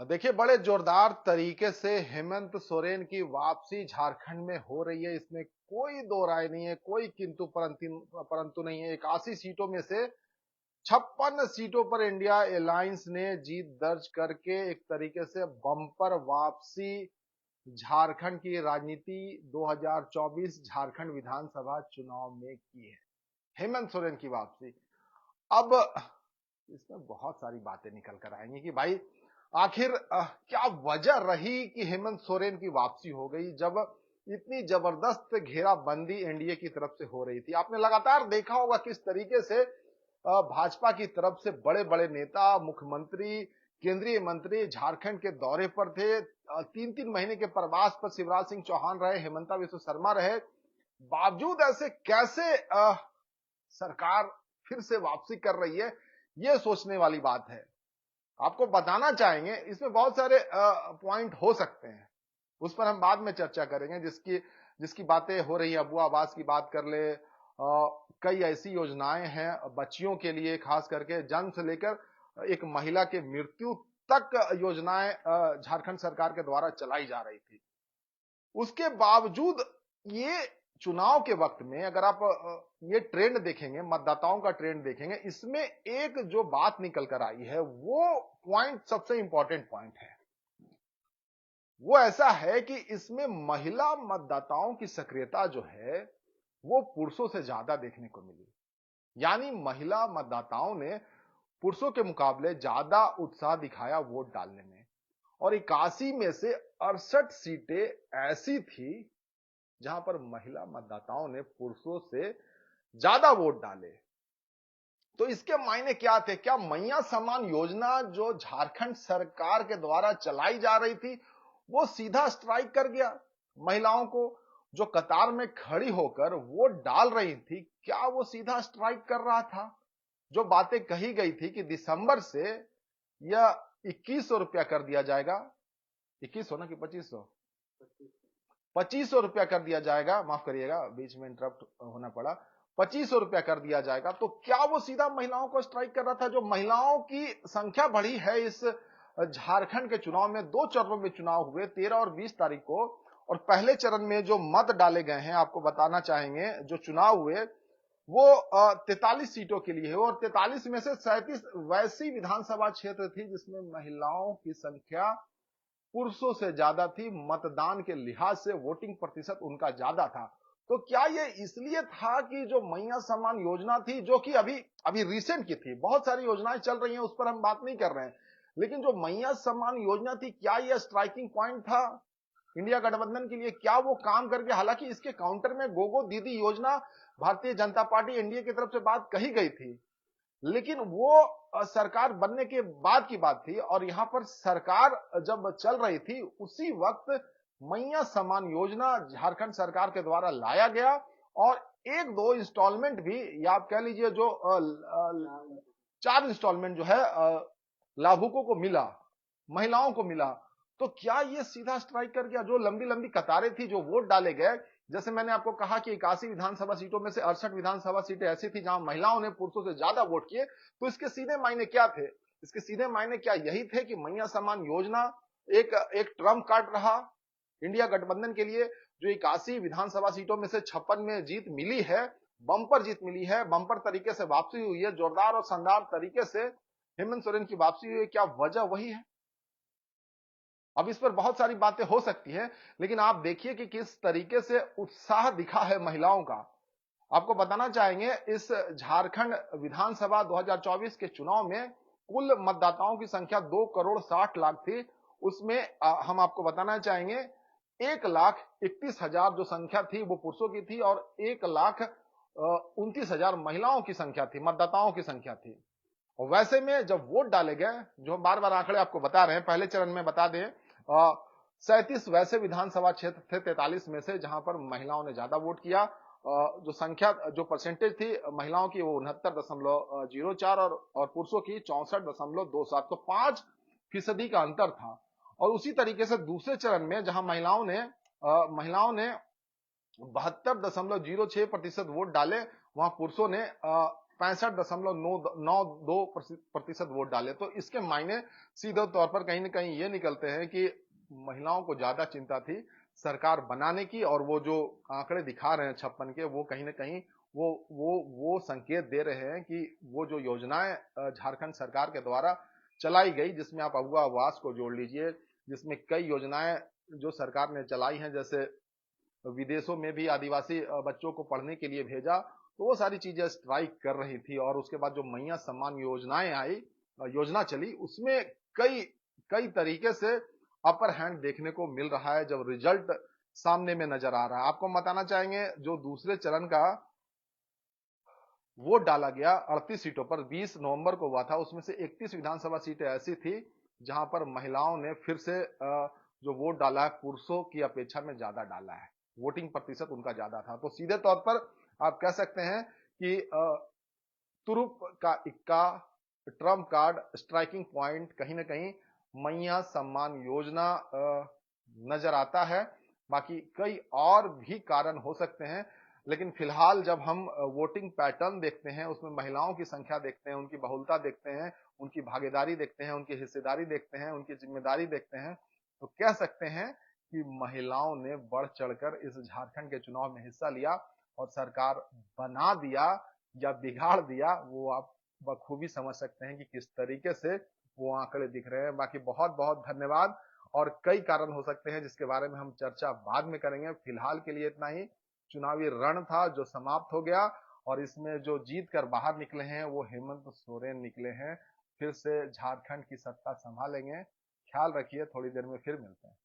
देखिए, बड़े जोरदार तरीके से हेमंत सोरेन की वापसी झारखंड में हो रही है। इसमें कोई दो राय नहीं है, कोई किंतु परंतु नहीं है। 81 सीटों में से 56 सीटों पर इंडिया अलायंस ने जीत दर्ज करके एक तरीके से बम्पर वापसी झारखंड की राजनीति 2024 झारखंड विधानसभा चुनाव में की है। हेमंत सोरेन की वापसी। अब इसमें बहुत सारी बातें निकल कर आएंगी कि भाई आखिर क्या वजह रही कि हेमंत सोरेन की वापसी हो गई, जब इतनी जबरदस्त घेराबंदी एनडीए की तरफ से हो रही थी। आपने लगातार देखा होगा किस तरीके से भाजपा की तरफ से बड़े बड़े नेता, मुख्यमंत्री, केंद्रीय मंत्री झारखंड के दौरे पर थे। 3-3 महीने के प्रवास पर शिवराज सिंह चौहान रहे, हेमंता विश्व शर्मा रहे। बावजूद ऐसे कैसे सरकार फिर से वापसी कर रही है, ये सोचने वाली बात है। आपको बताना चाहेंगे, इसमें बहुत सारे पॉइंट हो सकते हैं, उस पर हम बाद में चर्चा करेंगे। जिसकी जिसकी बातें हो रही है, अबू आवास की बात कर ले, कई ऐसी योजनाएं हैं बच्चियों के लिए, खास करके जन्म से लेकर एक महिला के मृत्यु तक योजनाएं झारखंड सरकार के द्वारा चलाई जा रही थी। उसके बावजूद ये चुनाव के वक्त में अगर आप ये ट्रेंड देखेंगे, मतदाताओं का ट्रेंड देखेंगे, इसमें एक जो बात निकल कर आई है, वो पॉइंट सबसे इंपॉर्टेंट पॉइंट है। वो ऐसा है कि इसमें महिला मतदाताओं की सक्रियता जो है वो पुरुषों से ज्यादा देखने को मिली। यानी महिला मतदाताओं ने पुरुषों के मुकाबले ज्यादा उत्साह दिखाया वोट डालने में। और 81 में से 68 सीटें ऐसी थी जहां पर महिला मतदाताओं ने पुरुषों से ज्यादा वोट डाले। तो इसके मायने क्या थे? क्या मैया सम्मान योजना जो झारखंड सरकार के द्वारा चलाई जा रही थी वो सीधा स्ट्राइक कर गया महिलाओं को, जो कतार में खड़ी होकर वोट डाल रही थी? क्या वो सीधा स्ट्राइक कर रहा था? जो बातें कही गई थी कि दिसंबर से यह 2100 रुपया कर दिया जाएगा, 2100 ना कि 2500, 2500 रुपया कर दिया जाएगा, माफ करिएगा बीच में इंटरप्ट होना पड़ा, 2500 रुपया कर दिया जाएगा। तो क्या वो सीधा महिलाओं को स्ट्राइक कर रहा था? जो महिलाओं की संख्या बढ़ी है इस झारखंड के चुनाव में, 2 चरणों में चुनाव हुए, 13 और 20 तारीख को। और पहले चरण में जो मत डाले गए हैं, आपको बताना चाहेंगे, जो चुनाव हुए वो 43 सीटों के लिए है। और 43 में से 37 वैसी विधानसभा क्षेत्र थी जिसमें महिलाओं की संख्या पुरुषों से ज्यादा थी। मतदान के लिहाज से वोटिंग प्रतिशत उनका ज्यादा था। तो क्या ये इसलिए था कि जो मैया सम्मान योजना थी, जो कि अभी अभी रिसेंट की थी, बहुत सारी योजनाएं चल रही हैं, उस पर हम बात नहीं कर रहे हैं, लेकिन जो मैया सम्मान योजना थी, क्या यह स्ट्राइकिंग पॉइंट था इंडिया गठबंधन के लिए? क्या वो काम करके, हालांकि इसके काउंटर में गोगो दीदी योजना भारतीय जनता पार्टी एनडीए की तरफ से बात कही गई थी, लेकिन वो सरकार बनने के बाद की बात थी। और यहां पर सरकार जब चल रही थी उसी वक्त मैया सम्मान योजना झारखंड सरकार के द्वारा लाया गया। और 1-2 इंस्टॉलमेंट भी, या आप कह लीजिए जो 4 इंस्टॉलमेंट जो है लाभुकों को मिला, महिलाओं को मिला। तो क्या ये सीधा स्ट्राइक कर गया? जो लंबी लंबी कतारें थी, जो वोट डाले गए, जैसे मैंने आपको कहा कि 81 विधानसभा सीटों में से 68 विधानसभा सीटें ऐसी थी जहां महिलाओं ने पुरुषों से ज्यादा वोट किए। तो इसके सीधे मायने क्या थे? इसके सीधे मायने क्या यही थे कि मैया सम्मान योजना एक एक ट्रम्प कार्ड रहा इंडिया गठबंधन के लिए? जो 81 विधानसभा सीटों में से 56 में जीत मिली है, बंपर जीत मिली है, बंपर तरीके से वापसी हुई है, जोरदार और शानदार तरीके से हेमंत सोरेन की वापसी हुई है। क्या वजह वही है? अब इस पर बहुत सारी बातें हो सकती हैं, लेकिन आप देखिए कि किस तरीके से उत्साह दिखा है महिलाओं का। आपको बताना चाहेंगे, इस झारखंड विधानसभा 2024 के चुनाव में कुल मतदाताओं की संख्या 2,60,00,000 थी। उसमें हम आपको बताना चाहेंगे 1,31,000 जो संख्या थी वो पुरुषों की थी और 1,29,000 महिलाओं की संख्या थी, मतदाताओं की संख्या थी। और वैसे में जब वोट डाले गए, जो बार बार आंकड़े आपको बता रहे हैं, पहले चरण में बता दें 37 वैसे विधानसभा क्षेत्र थे 43 में से जहां पर महिलाओं ने ज्यादा वोट किया। जो संख्या, जो परसेंटेज थी महिलाओं की वो 69.04 और पुरुषों की 64.27, तो 5% का अंतर था। और उसी तरीके से दूसरे चरण में जहां महिलाओं ने 72.06% वोट डाले, वहां पुरुषों ने 65.92% वोट डाले। तो इसके मायने सीधे तौर पर कहीं न कहीं ये निकलते हैं कि महिलाओं को ज्यादा चिंता थी सरकार बनाने की, और वो जो आंकड़े दिखा रहे हैं 56 के, वो कहीं न कहीं वो संकेत दे रहे हैं कि वो जो योजनाएं झारखंड सरकार के द्वारा चलाई गई, जिसमें आप अगवा आवास को जोड़ लीजिए, जिसमें कई योजनाएं जो सरकार ने चलाई हैं, जैसे विदेशों में भी आदिवासी बच्चों को पढ़ने के लिए भेजा, तो वो सारी चीजें स्ट्राइक कर रही थी। और उसके बाद जो मैया सम्मान योजनाएं आई, योजना चली, उसमें कई कई तरीके से अपर हैंड देखने को मिल रहा है जब रिजल्ट सामने में नजर आ रहा है। आपको बताना चाहेंगे जो दूसरे चरण का वोट डाला गया 38 सीटों पर 20 नवंबर को हुआ था, उसमें से 31 विधानसभा सीटें ऐसी थी जहां पर महिलाओं ने फिर से जो वोट डाला है पुरुषों की अपेक्षा में ज्यादा डाला है, वोटिंग प्रतिशत उनका ज्यादा था। तो सीधे तौर पर आप कह सकते हैं कि तुरुप का इक्का, ट्रम्प कार्ड, स्ट्राइकिंग पॉइंट कहीं ना कहीं मैया सम्मान योजना नजर आता है। बाकी कई और भी कारण हो सकते हैं, लेकिन फिलहाल जब हम वोटिंग पैटर्न देखते हैं, उसमें महिलाओं की संख्या देखते हैं, उनकी बहुलता देखते हैं, उनकी भागीदारी देखते हैं, उनकी हिस्सेदारी देखते हैं, उनकी जिम्मेदारी देखते हैं, तो कह सकते हैं कि महिलाओं ने बढ़ चढ़कर इस झारखंड के चुनाव में हिस्सा लिया और सरकार बना दिया या बिगाड़ दिया, वो आप बखूबी समझ सकते हैं कि किस तरीके से वो आंकड़े दिख रहे हैं। बाकी बहुत बहुत धन्यवाद। और कई कारण हो सकते हैं जिसके बारे में हम चर्चा बाद में करेंगे। फिलहाल के लिए इतना ही। चुनावी रण था जो समाप्त हो गया, और इसमें जो जीत कर बाहर निकले हैं वो हेमंत सोरेन निकले हैं। फिर से झारखंड की सत्ता संभालेंगे। ख्याल रखिए, थोड़ी देर में फिर मिलते हैं।